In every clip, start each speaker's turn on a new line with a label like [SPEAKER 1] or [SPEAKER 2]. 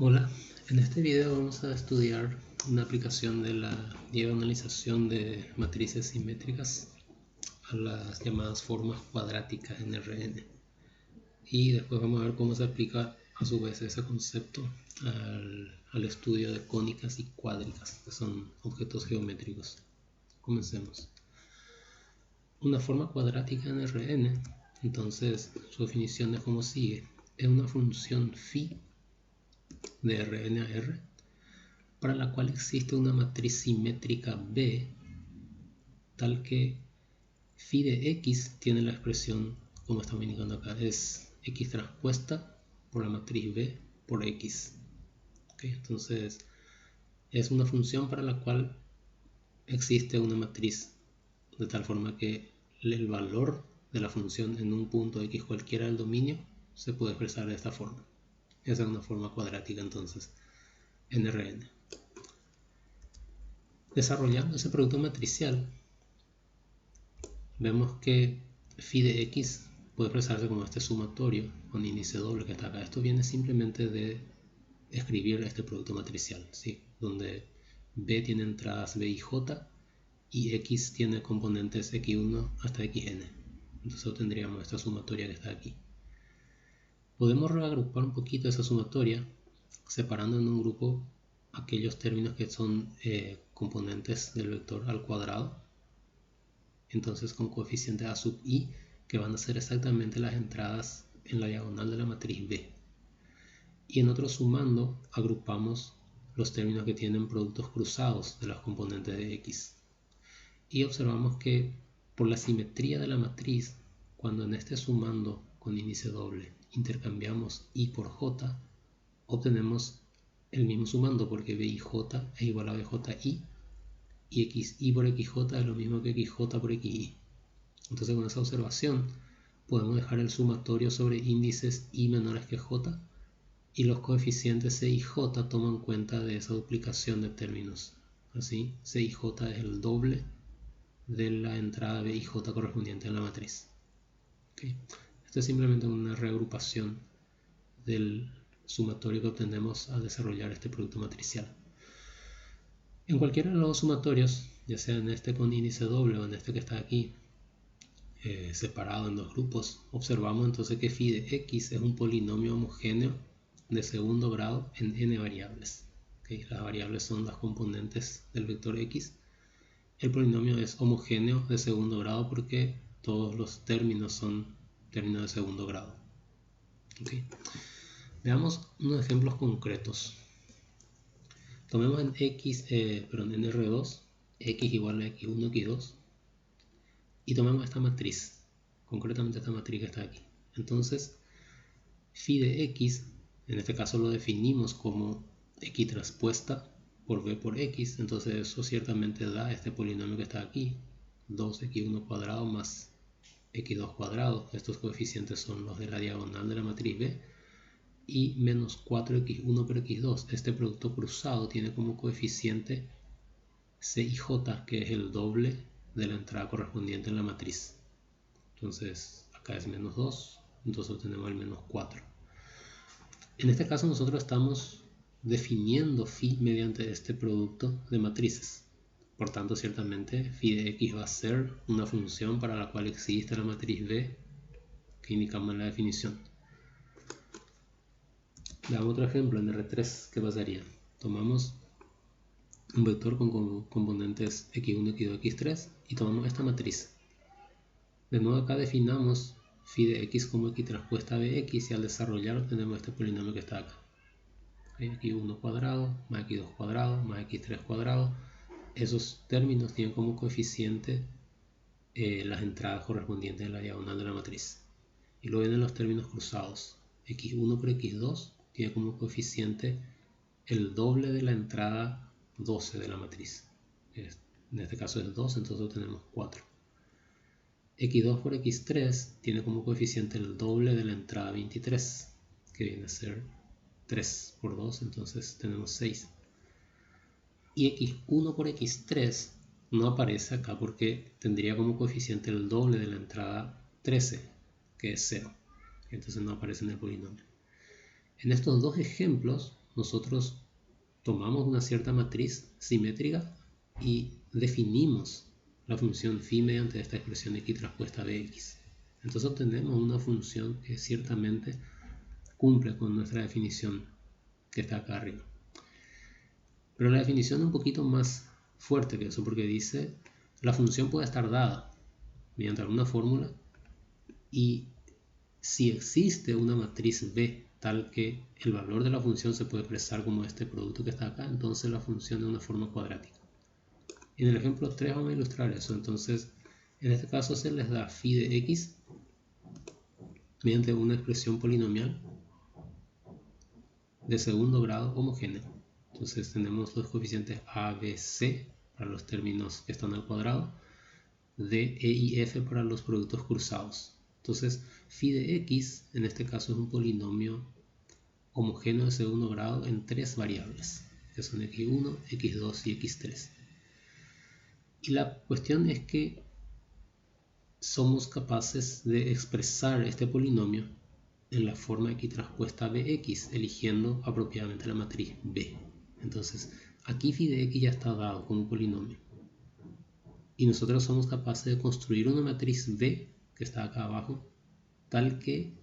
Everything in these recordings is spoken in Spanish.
[SPEAKER 1] Hola, en este video vamos a estudiar una aplicación de la diagonalización de matrices simétricas a las llamadas formas cuadráticas en Rn. Y después vamos a ver cómo se aplica a su vez ese concepto al estudio de cónicas y cuádricas, que son objetos geométricos. Comencemos. Una forma cuadrática en Rn, entonces su definición es como sigue. Es una función phi de Rn a R para la cual existe una matriz simétrica B tal que phi de x tiene la expresión como estamos indicando acá, es x transpuesta por la matriz B por x. ¿Okay? Entonces es una función para la cual existe una matriz de tal forma que el valor de la función en un punto x cualquiera del dominio se puede expresar de esta forma. Esa es una forma cuadrática entonces en Rn. Desarrollando ese producto matricial, vemos que phi de x puede expresarse como este sumatorio con índice doble que está acá. Esto viene simplemente de escribir este producto matricial, ¿sí? Donde b tiene entradas b y j y x tiene componentes x1 hasta xn. Entonces obtendríamos esta sumatoria que está aquí. Podemos reagrupar un poquito esa sumatoria separando en un grupo aquellos términos que son componentes del vector al cuadrado, entonces con coeficiente a sub i, que van a ser exactamente las entradas en la diagonal de la matriz B. Y en otro sumando agrupamos los términos que tienen productos cruzados de los componentes de x. Y observamos que por la simetría de la matriz, cuando en este sumando con índice doble intercambiamos i por j, obtenemos el mismo sumando porque bij es igual a bji y xi por xj es lo mismo que xj por xi. Entonces con esa observación podemos dejar el sumatorio sobre índices i menores que j y los coeficientes c y j toman cuenta de esa duplicación de términos. Así c y j es el doble de la entrada b y j correspondiente a la matriz. ¿Okay? Esto es simplemente una reagrupación del sumatorio que obtenemos al desarrollar este producto matricial. En cualquiera de los dos sumatorios, ya sea en este con índice doble o en este que está aquí, separado en dos grupos, observamos entonces que phi de x es un polinomio homogéneo de segundo grado en n variables. ¿Okay? Las variables son las componentes del vector x. El polinomio es homogéneo de segundo grado porque todos los términos son términos de segundo grado. ¿Okay? Veamos unos ejemplos concretos. Tomemos en en R2 x igual a x1, x2 y tomemos esta matriz, concretamente esta matriz que está aquí. Entonces phi de x, en este caso lo definimos como x transpuesta por b por x, entonces eso ciertamente da este polinomio que está aquí, 2x1 cuadrado más x2 cuadrado. Estos coeficientes son los de la diagonal de la matriz B, y menos 4x1 por x2. Este producto cruzado tiene como coeficiente c y j, que es el doble de la entrada correspondiente en la matriz. Entonces acá es menos 2, entonces obtenemos el menos 4. En este caso nosotros estamos definiendo phi mediante este producto de matrices. Por tanto, ciertamente phi de x va a ser una función para la cual existe la matriz B que indicamos en la definición. Veamos otro ejemplo en R3. ¿Qué pasaría? Tomamos un vector con componentes x1, x2, x3 y tomamos esta matriz. De nuevo acá definamos phi de x como x transpuesta bx y al desarrollar obtenemos este polinomio que está acá. x1 cuadrado más x2 cuadrado más x3 cuadrado. Esos términos tienen como coeficiente las entradas correspondientes en la diagonal de la matriz. Y luego vienen los términos cruzados. x1 por x2 tiene como coeficiente el doble de la entrada 12 de la matriz. En este caso es 2, entonces obtenemos 4. x2 por x3 tiene como coeficiente el doble de la entrada 23, que viene a ser 3 por 2, entonces tenemos 6. Y x1 por x3 no aparece acá porque tendría como coeficiente el doble de la entrada 13, que es 0. Entonces no aparece en el polinomio. En estos dos ejemplos nosotros tomamos una cierta matriz simétrica y definimos la función phi mediante esta expresión x transpuesta bx. Entonces obtenemos una función que ciertamente cumple con nuestra definición que está acá arriba. Pero la definición es un poquito más fuerte que eso, porque dice la función puede estar dada mediante alguna fórmula y si existe una matriz B tal que el valor de la función se puede expresar como este producto que está acá, entonces la función es una forma cuadrática. En el ejemplo 3 vamos a ilustrar eso. Entonces, en este caso se les da phi de x mediante una expresión polinomial de segundo grado homogénea. Entonces tenemos los coeficientes a, b, c para los términos que están al cuadrado, d, e y f para los productos cruzados. Entonces, phi de x en este caso es un polinomio homogéneo de segundo grado en tres variables, que son x1, x2 y x3. Y la cuestión es que somos capaces de expresar este polinomio en la forma x transpuesta bx, eligiendo apropiadamente la matriz B. Entonces, aquí phi de x ya está dado como polinomio. Y nosotros somos capaces de construir una matriz B, que está acá abajo, tal que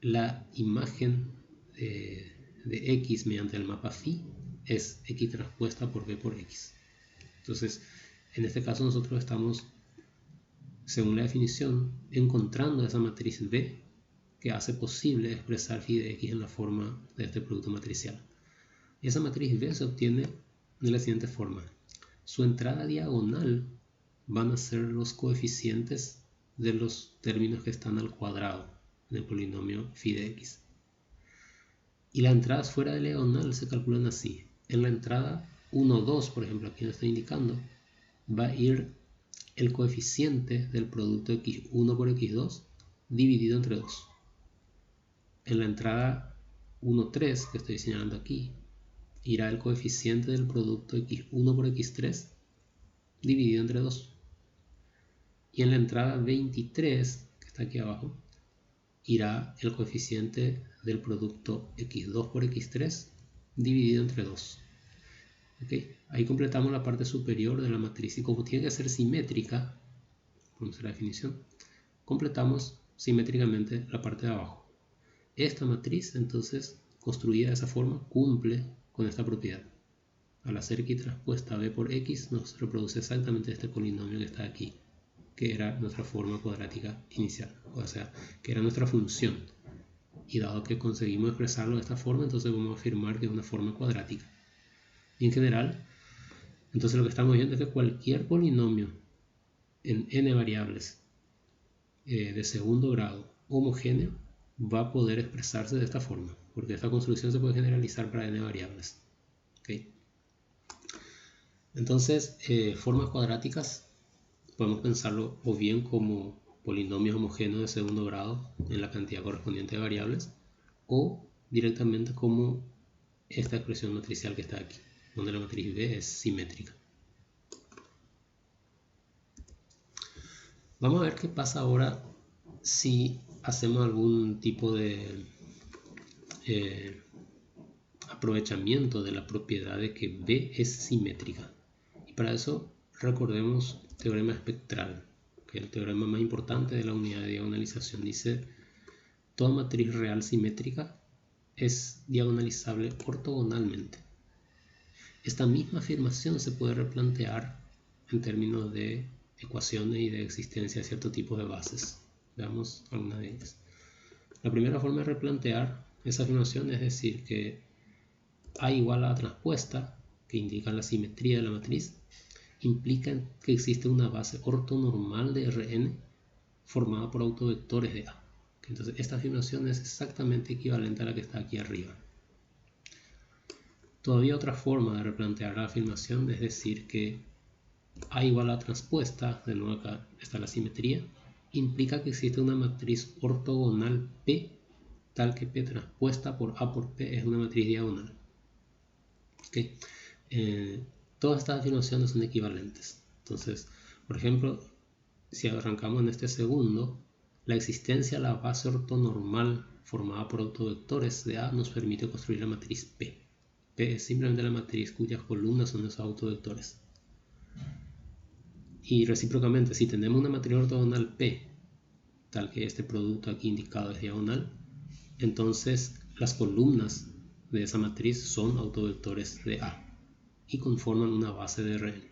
[SPEAKER 1] la imagen de x mediante el mapa phi es x transpuesta por b por x. Entonces, en este caso nosotros estamos, según la definición, encontrando esa matriz B que hace posible expresar phi de x en la forma de este producto matricial. Y esa matriz B se obtiene de la siguiente forma. Su entrada diagonal van a ser los coeficientes de los términos que están al cuadrado en el polinomio phi de x. Y las entradas fuera de diagonal se calculan así. En la entrada 1, 2, por ejemplo, aquí nos está indicando, va a ir el coeficiente del producto x1 por x2 dividido entre 2. En la entrada 1, 3, que estoy señalando aquí, irá el coeficiente del producto x1 por x3 dividido entre 2. Y en la entrada 23, que está aquí abajo, irá el coeficiente del producto x2 por x3 dividido entre 2. ¿Okay? Ahí completamos la parte superior de la matriz y como tiene que ser simétrica, por nuestra definición, completamos simétricamente la parte de abajo. Esta matriz, entonces, construida de esa forma, cumple con esta propiedad. Al hacer x transpuesta b por x, nos reproduce exactamente este polinomio que está aquí, que era nuestra forma cuadrática inicial, o sea, que era nuestra función. Y dado que conseguimos expresarlo de esta forma, entonces vamos a afirmar que es una forma cuadrática. Y en general, entonces lo que estamos viendo es que cualquier polinomio en n variables de segundo grado homogéneo va a poder expresarse de esta forma, porque esta construcción se puede generalizar para n variables. ¿Okay? Entonces, formas cuadráticas podemos pensarlo o bien como polinomios homogéneos de segundo grado en la cantidad correspondiente de variables, o directamente como esta expresión matricial que está aquí, donde la matriz B es simétrica. Vamos a ver qué pasa ahora si hacemos algún tipo de aprovechamiento de la propiedad de que B es simétrica. Y para eso recordemos el teorema espectral, que es el teorema más importante de la unidad de diagonalización. Dice, toda matriz real simétrica es diagonalizable ortogonalmente. Esta misma afirmación se puede replantear en términos de ecuaciones y de existencia de ciertos tipos de bases. Veamos algunas de ellas. La primera forma de replantear esa afirmación es decir que A igual a transpuesta, que indica la simetría de la matriz, implica que existe una base ortonormal de Rn formada por autovectores de A. Entonces esta afirmación es exactamente equivalente a la que está aquí arriba. Todavía otra forma de replantear la afirmación es decir que A igual a transpuesta, de nuevo acá está la simetría, implica que existe una matriz ortogonal P tal que P transpuesta por A por P es una matriz diagonal. ¿Okay? Todas estas afirmaciones son equivalentes. Entonces, por ejemplo, si arrancamos en este segundo, la existencia de la base ortonormal formada por autovectores de A nos permite construir la matriz P. P es simplemente la matriz cuyas columnas son esos autovectores. Y recíprocamente, si tenemos una matriz ortogonal P, tal que este producto aquí indicado es diagonal, entonces las columnas de esa matriz son autovectores de A y conforman una base de Rn.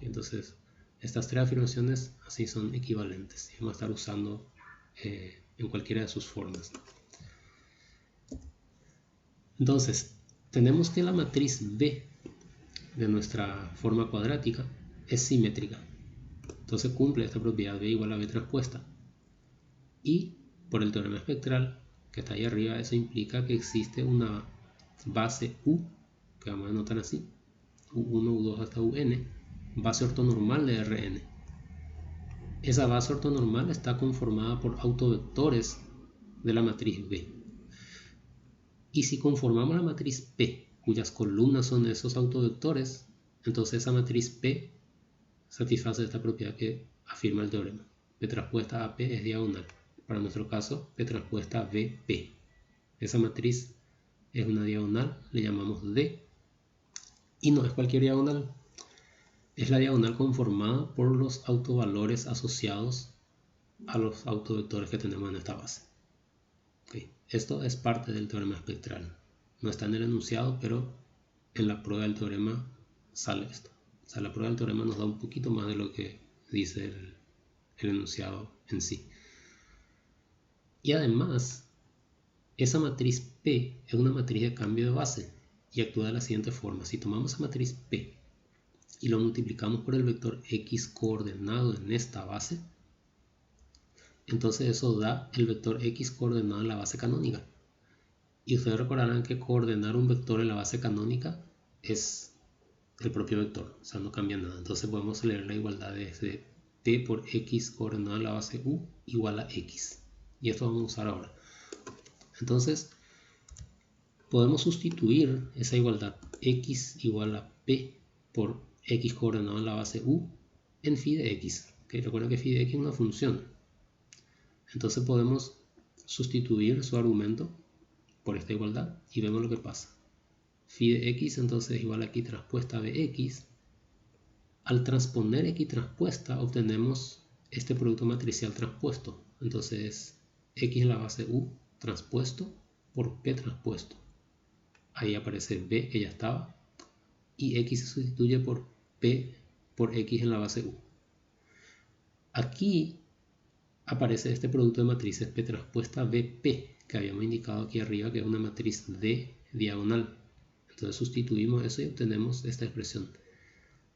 [SPEAKER 1] Entonces, estas tres afirmaciones así son equivalentes y vamos a estar usando en cualquiera de sus formas. Entonces, tenemos que la matriz B de nuestra forma cuadrática es simétrica. Entonces cumple esta propiedad B igual a B transpuesta. Y por el teorema espectral que está ahí arriba, eso implica que existe una base U, que vamos a anotar así, U1, U2 hasta UN, base ortonormal de Rn. Esa base ortonormal está conformada por autovectores de la matriz B. Y si conformamos la matriz P, cuyas columnas son esos autovectores, entonces esa matriz P satisface esta propiedad que afirma el teorema. P transpuesta a P es diagonal. Para nuestro caso, P transpuesta a VP. Esa matriz es una diagonal, le llamamos D. Y no es cualquier diagonal. Es la diagonal conformada por los autovalores asociados a los autovectores que tenemos en esta base. Okay. Esto es parte del teorema espectral. No está en el enunciado, pero en la prueba del teorema sale esto. O sea, la prueba del teorema nos da un poquito más de lo que dice el enunciado en sí. Y además, esa matriz P es una matriz de cambio de base y actúa de la siguiente forma. Si tomamos esa matriz P y lo multiplicamos por el vector X coordenado en esta base, entonces eso da el vector X coordenado en la base canónica. Y ustedes recordarán que coordenar un vector en la base canónica es el propio vector, o sea, no cambia nada. Entonces podemos leer la igualdad de P por X coordenado en la base U igual a X. Y esto vamos a usar ahora. Entonces, podemos sustituir esa igualdad X igual a P por X coordenado en la base U en phi de X. ¿Okay? Recuerden que phi de X es una función. Entonces podemos sustituir su argumento por esta igualdad y vemos lo que pasa. Phi de X entonces es igual a X transpuesta de X. Al transponer X transpuesta obtenemos este producto matricial transpuesto. Entonces X en la base U transpuesto por P transpuesto. Ahí aparece B que ya estaba y X se sustituye por P por X en la base U. Aquí aparece este producto de matrices P transpuesta VP que habíamos indicado aquí arriba que es una matriz D diagonal. Entonces sustituimos eso y obtenemos esta expresión.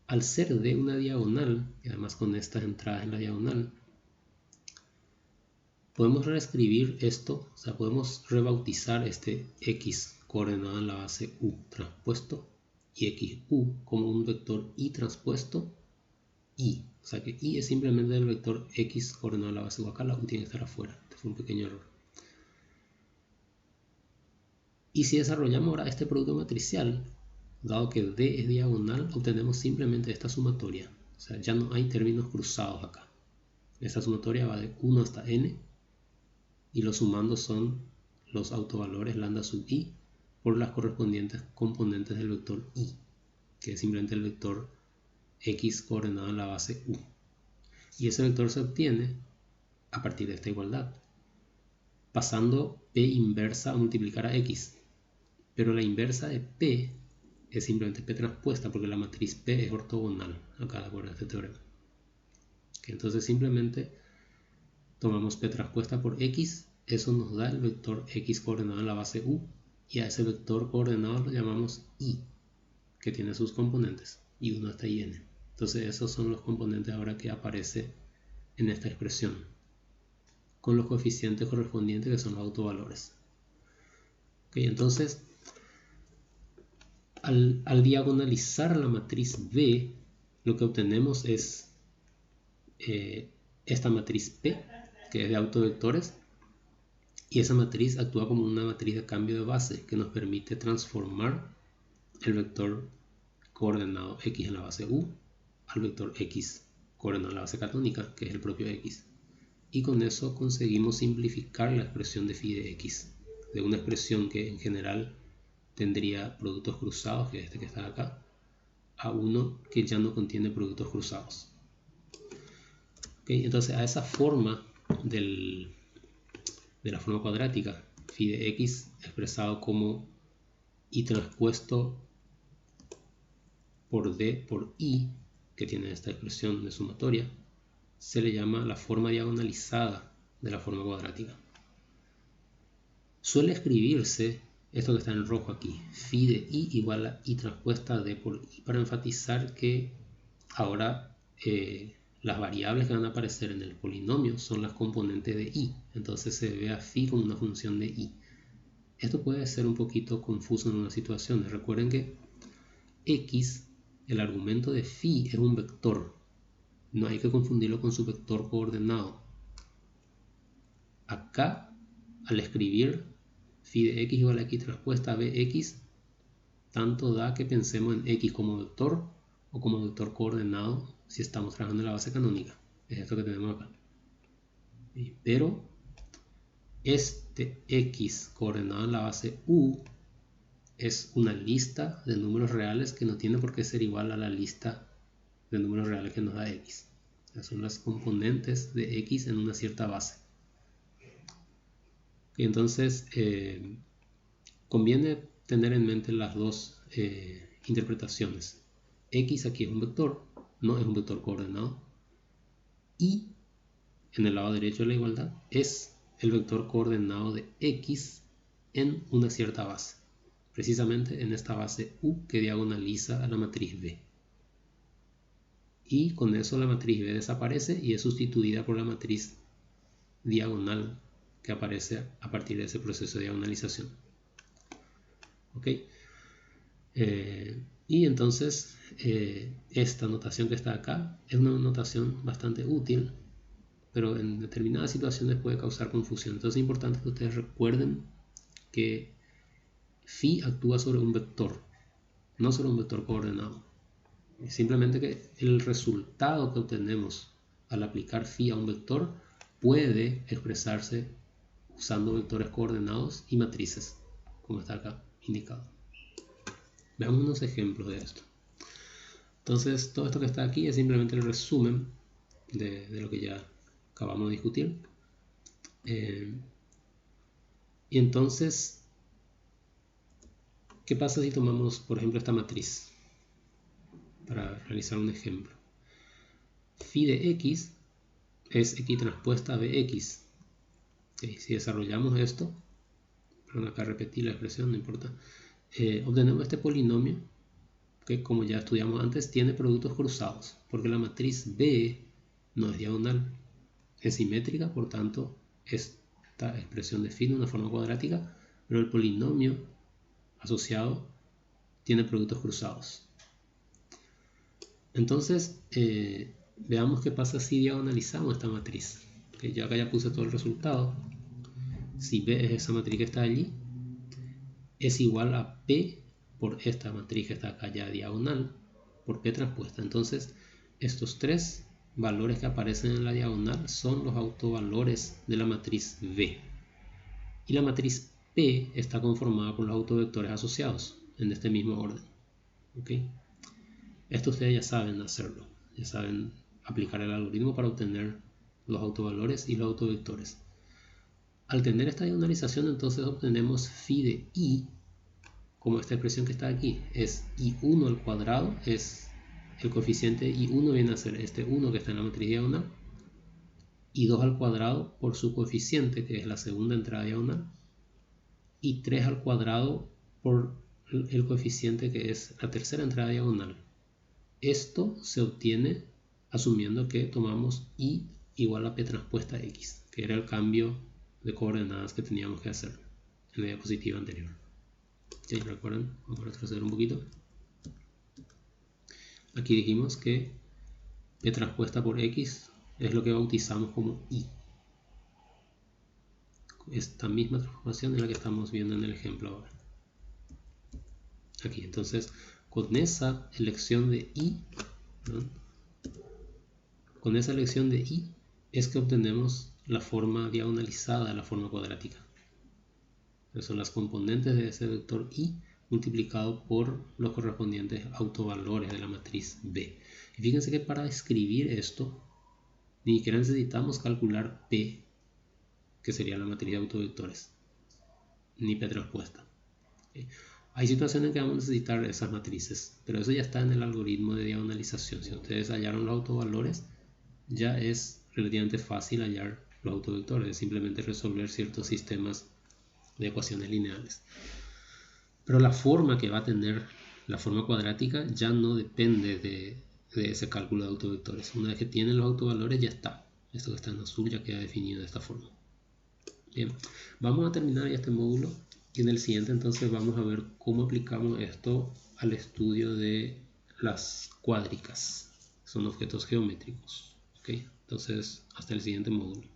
[SPEAKER 1] Al ser D una diagonal, y además con estas entradas en la diagonal, podemos reescribir esto, o sea, podemos rebautizar este X coordenado en la base U transpuesto y XU como un vector Y transpuesto Y. O sea que Y es simplemente el vector X coordenado en la base U. Acá la U tiene que estar afuera. Este fue un pequeño error. Y si desarrollamos ahora este producto matricial, dado que D es diagonal, obtenemos simplemente esta sumatoria. O sea, ya no hay términos cruzados acá. Esta sumatoria va de 1 hasta n y los sumandos son los autovalores lambda sub i por las correspondientes componentes del vector i, que es simplemente el vector x coordenado en la base u. Y ese vector se obtiene a partir de esta igualdad, pasando p inversa a multiplicar a x. Pero la inversa de p es simplemente p transpuesta porque la matriz p es ortogonal acá de acuerdo a este teorema. Entonces simplemente tomamos p transpuesta por x, eso nos da el vector x coordenado en la base u y a ese vector coordenado lo llamamos y, que tiene sus componentes, y1 hasta in. Entonces esos son los componentes ahora que aparece en esta expresión, con los coeficientes correspondientes que son los autovalores. Entonces, al diagonalizar la matriz B, lo que obtenemos es esta matriz P, que es de autovectores, y esa matriz actúa como una matriz de cambio de base que nos permite transformar el vector coordenado x en la base u al vector x coordenado en la base canónica, que es el propio x. Y con eso conseguimos simplificar la expresión de phi de x, de una expresión que en general tendría productos cruzados, que es este que está acá, a uno que ya no contiene productos cruzados. ¿Okay? Entonces a esa forma de la forma cuadrática, phi de x expresado como y transpuesto por d por i, que tiene esta expresión de sumatoria, se le llama la forma diagonalizada de la forma cuadrática. Suele escribirse esto que está en rojo aquí, phi de i igual a i transpuesta d por i, para enfatizar que ahora las variables que van a aparecer en el polinomio son las componentes de i, entonces se ve a phi como una función de i. Esto puede ser un poquito confuso en unas situaciones. Recuerden que x, el argumento de phi, es un vector. No hay que confundirlo con su vector coordenado. Acá, al escribir phi de x igual a x transpuesta a bx, tanto da que pensemos en x como vector o como vector coordenado si estamos trabajando en la base canónica. Es esto que tenemos acá. Pero este x coordenado en la base u es una lista de números reales que no tiene por qué ser igual a la lista de números reales que nos da x. Son las componentes de x en una cierta base. Y entonces conviene tener en mente las dos interpretaciones. X aquí es un vector, no es un vector coordenado. Y en el lado derecho de la igualdad es el vector coordenado de x en una cierta base. Precisamente en esta base u que diagonaliza a la matriz B. Y con eso la matriz B desaparece y es sustituida por la matriz diagonal que aparece a partir de ese proceso de diagonalización. ¿Ok? Y entonces esta notación que está acá es una notación bastante útil, pero en determinadas situaciones puede causar confusión. Entonces es importante que ustedes recuerden que phi actúa sobre un vector, no sobre un vector coordenado. Simplemente que el resultado que obtenemos al aplicar phi a un vector puede expresarse usando vectores coordenados y matrices, como está acá indicado. Veamos unos ejemplos de esto. Entonces, todo esto que está aquí es simplemente el resumen de lo que ya acabamos de discutir. Y entonces, ¿qué pasa si tomamos, por ejemplo, esta matriz? Para realizar un ejemplo. Phi de x es x transpuesta a bx. Si desarrollamos esto, perdón, acá repetí la expresión, no importa, obtenemos este polinomio que, como ya estudiamos antes, tiene productos cruzados, porque la matriz B no es diagonal, es simétrica, por tanto esta expresión define una forma cuadrática, pero el polinomio asociado tiene productos cruzados. Entonces veamos qué pasa si diagonalizamos esta matriz. Yo acá ya puse todo el resultado. Si B es esa matriz que está allí, es igual a P por esta matriz que está acá ya diagonal, por P transpuesta. Entonces estos tres valores que aparecen en la diagonal son los autovalores de la matriz V. Y la matriz P está conformada por los autovectores asociados en este mismo orden. ¿Okay? Esto ustedes ya saben hacerlo, ya saben aplicar el algoritmo para obtener los autovalores y los autovectores. Al tener esta diagonalización, entonces obtenemos phi de i, como esta expresión que está aquí, es i1 al cuadrado, es el coeficiente i1 viene a ser este 1 que está en la matriz diagonal, i2 al cuadrado por su coeficiente, que es la segunda entrada diagonal, y 3 al cuadrado por el coeficiente que es la tercera entrada diagonal. Esto se obtiene asumiendo que tomamos i igual a p transpuesta x, que era el cambio de coordenadas que teníamos que hacer en la diapositiva anterior. ¿Sí? ¿Recuerdan? Vamos a retroceder un poquito. Aquí dijimos que p transpuesta por x es lo que bautizamos como i. Esta misma transformación es la que estamos viendo en el ejemplo ahora. Aquí, entonces, con esa elección de i, ¿no? Con esa elección de i es que obtenemos la forma diagonalizada de la forma cuadrática. Entonces son las componentes de ese vector i multiplicado por los correspondientes autovalores de la matriz B. Y fíjense que para escribir esto, ni siquiera necesitamos calcular P, que sería la matriz de autovectores, ni P transpuesta. Hay situaciones en que vamos a necesitar esas matrices, pero eso ya está en el algoritmo de diagonalización. Si ustedes hallaron los autovalores, ya es relativamente fácil hallar los autovectores, es simplemente resolver ciertos sistemas de ecuaciones lineales. Pero la forma que va a tener la forma cuadrática ya no depende de ese cálculo de autovectores. Una vez que tienen los autovalores, ya está. Esto que está en azul ya queda definido de esta forma. Bien, vamos a terminar ya este módulo y en el siguiente entonces vamos a ver cómo aplicamos esto al estudio de las cuádricas. Son objetos geométricos. ¿Okay? Entonces, hasta el siguiente módulo.